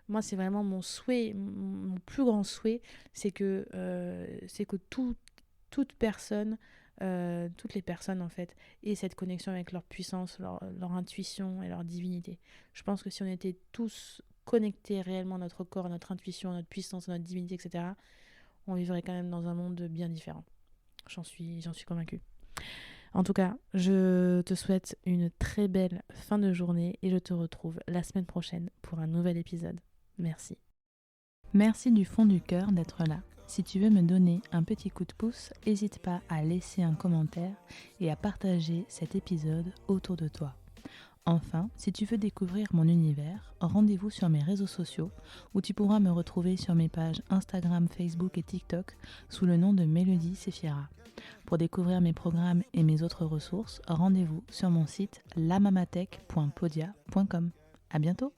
Speaker 1: moi c'est vraiment mon souhait, mon plus grand souhait, c'est que toute personne, toutes les personnes en fait, aient cette connexion avec leur puissance, leur intuition et leur divinité. Je pense que si on était tous connectés réellement à notre corps, à notre intuition, à notre puissance, à notre divinité, etc., on vivrait quand même dans un monde bien différent. J'en suis convaincue. En tout cas, je te souhaite une très belle fin de journée et je te retrouve la semaine prochaine pour un nouvel épisode. Merci. Merci du fond du cœur d'être là. Si tu veux me donner un petit coup de pouce, n'hésite pas à laisser un commentaire et à partager cet épisode autour de toi. Enfin, si tu veux découvrir mon univers, rendez-vous sur mes réseaux sociaux où tu pourras me retrouver sur mes pages Instagram, Facebook et TikTok sous le nom de Mélodie Sefiera. Pour découvrir mes programmes et mes autres ressources, rendez-vous sur mon site lamamatech.podia.com. À bientôt!